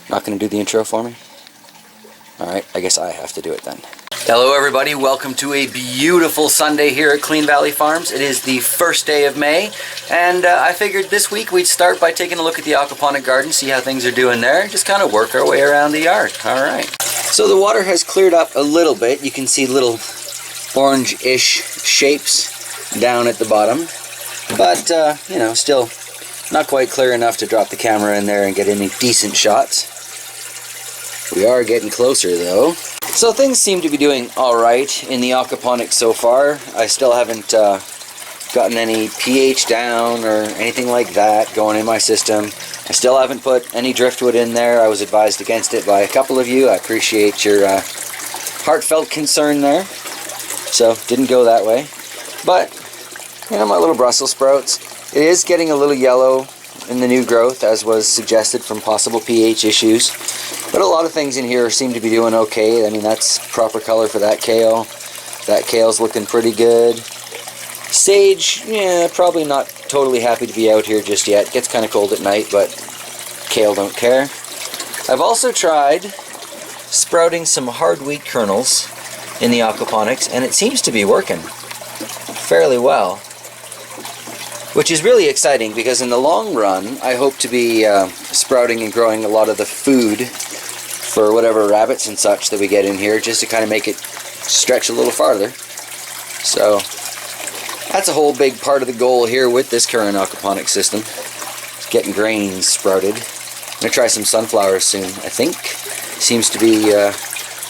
Not going to do the intro for me? Alright, I guess I have to do it then. Hello everybody, welcome to a beautiful Sunday here at Clean Valley Farms. It is the first day of May, and I figured this week we'd start by taking a look at the aquaponic garden, see how things are doing there, just kind of work our way around the yard. Alright. So the water has cleared up a little bit. You can see little orange-ish shapes down at the bottom, but you know, still not quite clear enough to drop the camera in there and get any decent shots. We are getting closer though. So things seem to be doing alright in the aquaponics so far. I still haven't gotten any pH down or anything like that going in my system. I still haven't put any driftwood in there. I was advised against it by a couple of you. I appreciate your heartfelt concern there. So didn't go that way. But, you know, my little Brussels sprouts, it is getting a little yellow in the new growth, as was suggested from possible pH issues. But a lot of things in here seem to be doing okay. I mean, that's proper color for that kale. That kale's looking pretty good. Sage, yeah, probably not totally happy to be out here just yet. Gets kind of cold at night, but kale don't care. I've also tried sprouting some hard wheat kernels in the aquaponics, and it seems to be working fairly well. Which is really exciting, because in the long run, I hope to be sprouting and growing a lot of the food for whatever rabbits and such that we get in here, just to kind of make it stretch a little farther. So that's a whole big part of the goal here with this current aquaponic system. It's getting grains sprouted. I'm going to try some sunflowers soon, I think. Seems to be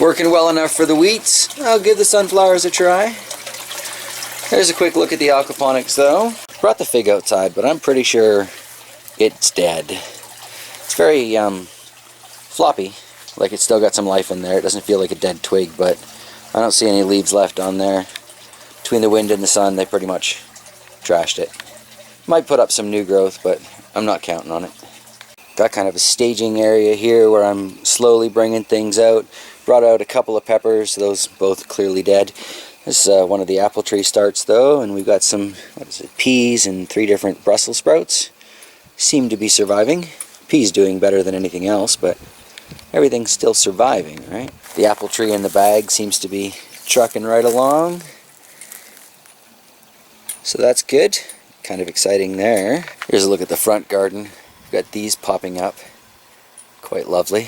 working well enough for the wheats. I'll give the sunflowers a try. There's a quick look at the aquaponics though. Brought the fig outside, but I'm pretty sure it's dead. It's very floppy, like it's still got some life in there. It doesn't feel like a dead twig, but I don't see any leaves left on there. Between the wind and the sun, they pretty much trashed it. Might put up some new growth, but I'm not counting on it. Got kind of a staging area here where I'm slowly bringing things out. Brought out a couple of peppers, those both clearly dead. This is one of the apple tree starts though, and we've got some, what is it, peas and 3 different Brussels sprouts. Seem to be surviving. Peas doing better than anything else, but everything's still surviving, right? The apple tree in the bag seems to be trucking right along. So that's good. Kind of exciting there. Here's a look at the front garden. We've got these popping up. Quite lovely.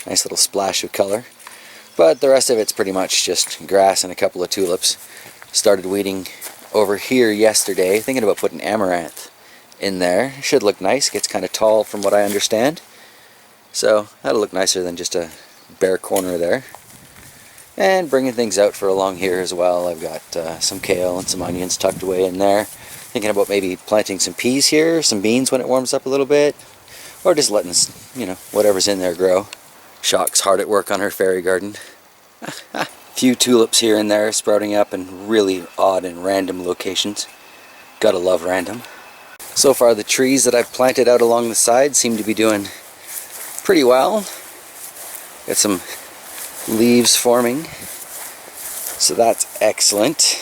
Nice little splash of color. But the rest of it's pretty much just grass and a couple of tulips. Started weeding over here yesterday, thinking about putting amaranth in there. Should look nice, gets kind of tall from what I understand. So that'll look nicer than just a bare corner there. And bringing things out for along here as well. I've got some kale and some onions tucked away in there. Thinking about maybe planting some peas here, some beans when it warms up a little bit. Or just letting, you know, whatever's in there grow. Shock's hard at work on her fairy garden. Few tulips here and there sprouting up in really odd and random locations. Gotta love random. So far the trees that I've planted out along the side seem to be doing pretty well. Got some leaves forming, so that's excellent.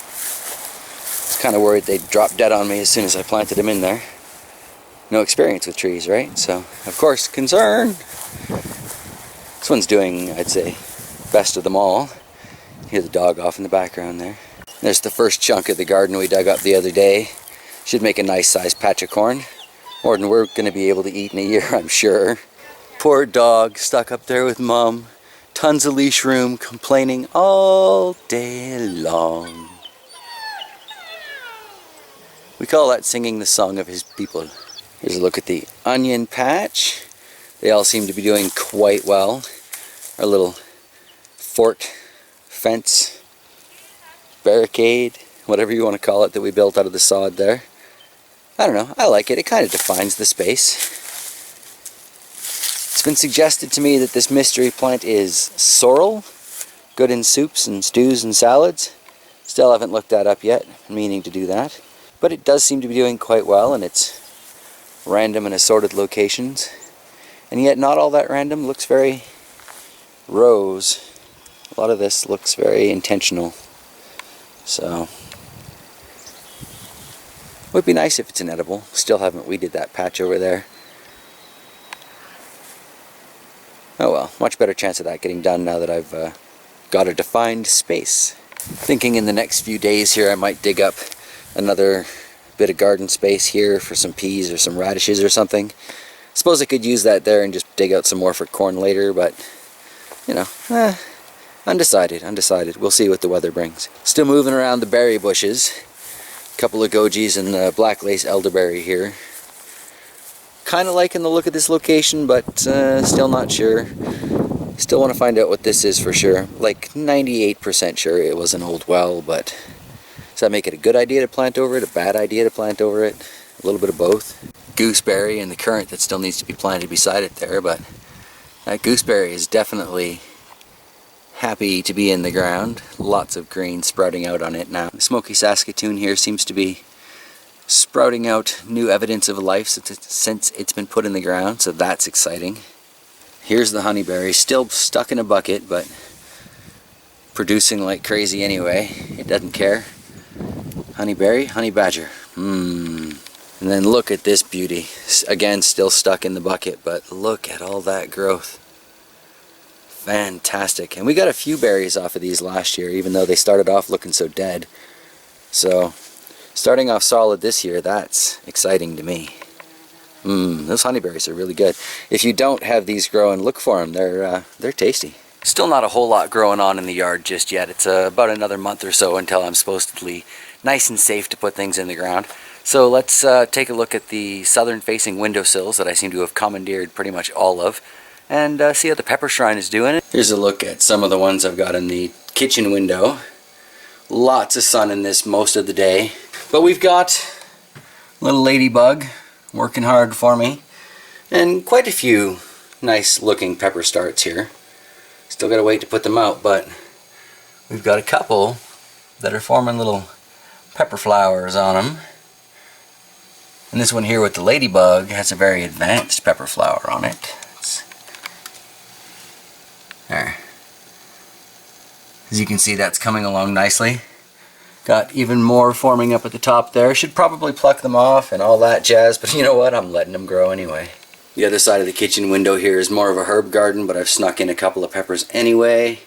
I was kind of worried they'd drop dead on me as soon as I planted them in there. No experience with trees, right? So, of course, concern. This one's doing, I'd say, best of them all. Hear the dog off in the background there. There's the first chunk of the garden we dug up the other day. Should make a nice sized patch of corn. More than we're going to be able to eat in a year, I'm sure. Poor dog stuck up there with Mom. Tons of leash room, complaining all day long. We call that singing the song of his people. Here's a look at the onion patch. They all seem to be doing quite well. Our little fort, fence, barricade, whatever you want to call it, that we built out of the sod there. I don't know, I like it. It kind of defines the space. It's been suggested to me that this mystery plant is sorrel, good in soups and stews and salads. Still haven't looked that up yet, meaning to do that. But it does seem to be doing quite well in its random and assorted locations. And yet not all that random. Looks very rose. A lot of this looks very intentional. So would be nice if it's an edible. Still haven't weeded that patch over there. Much better chance of that getting done now that I've got a defined space. Thinking in the next few days here I might dig up another bit of garden space here for some peas or some radishes or something. Suppose I could use that there and just dig out some more for corn later, but you know, undecided. We'll see what the weather brings. Still moving around the berry bushes. A couple of gojis and the black lace elderberry here. Kind of liking the look of this location, but still not sure. Still want to find out what this is for sure. Like 98% sure it was an old well, but does that make it a good idea to plant over it, a bad idea to plant over it? A little bit of both. Gooseberry and the currant that still needs to be planted beside it there, but that gooseberry is definitely happy to be in the ground. Lots of green sprouting out on it now. The Smoky Saskatoon here seems to be sprouting out new evidence of life since it's been put in the ground, so that's exciting. Here's the honeyberry, still stuck in a bucket, but producing like crazy anyway. It doesn't care. Honeyberry, honey badger. And then look at this beauty. Again, still stuck in the bucket, but look at all that growth. Fantastic. And we got a few berries off of these last year, even though they started off looking so dead. So, starting off solid this year, that's exciting to me. Those honeyberries are really good. If you don't have these growing, look for them. They're tasty. Still not a whole lot growing on in the yard just yet. It's about another month or so until I'm supposedly nice and safe to put things in the ground. So let's take a look at the southern facing windowsills that I seem to have commandeered pretty much all of, and see how the pepper shrine is doing. Here's a look at some of the ones I've got in the kitchen window. Lots of sun in this most of the day. But we've got little ladybug working hard for me, and quite a few nice looking pepper starts here. Still gotta wait to put them out, but we've got a couple that are forming little pepper flowers on them. And this one here with the ladybug has a very advanced pepper flower on it. There. As you can see, that's coming along nicely. Got even more forming up at the top there. Should probably pluck them off and all that jazz, but you know what? I'm letting them grow anyway. The other side of the kitchen window here is more of a herb garden, but I've snuck in a couple of peppers anyway.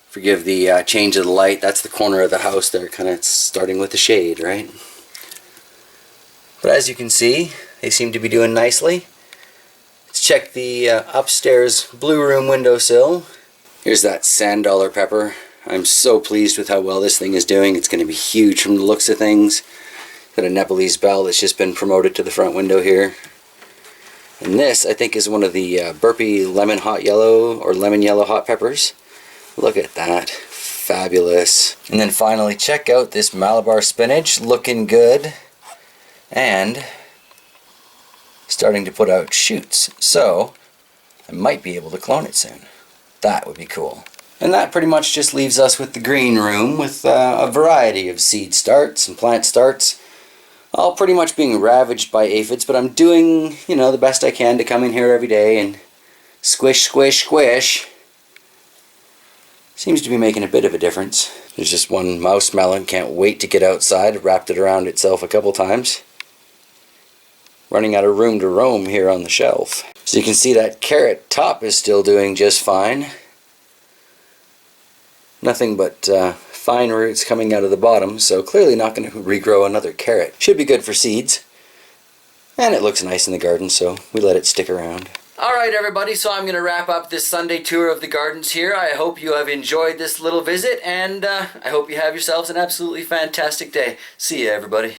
Forgive the change of the light. That's the corner of the house there, kind of starting with the shade, right? But as you can see, they seem to be doing nicely. Let's check the upstairs blue room windowsill. Here's that sand dollar pepper. I'm so pleased with how well this thing is doing. It's going to be huge from the looks of things. Got a Nepalese bell that's just been promoted to the front window here. And this, I think, is one of the Burpee lemon hot yellow or lemon yellow hot peppers. Look at that. Fabulous. And then finally, check out this Malabar spinach. Looking good. And starting to put out shoots. So, I might be able to clone it soon. That would be cool. And that pretty much just leaves us with the green room with a variety of seed starts and plant starts. All pretty much being ravaged by aphids, but I'm doing, you know, the best I can to come in here every day and squish, squish, squish. Seems to be making a bit of a difference. There's just one mouse melon, can't wait to get outside. Wrapped it around itself a couple times. Running out of room to roam here on the shelf. So you can see that carrot top is still doing just fine. Nothing but fine roots coming out of the bottom, so clearly not going to regrow another carrot. Should be good for seeds. And it looks nice in the garden, so we let it stick around. Alright everybody, so I'm going to wrap up this Sunday tour of the gardens here. I hope you have enjoyed this little visit, and I hope you have yourselves an absolutely fantastic day. See ya everybody.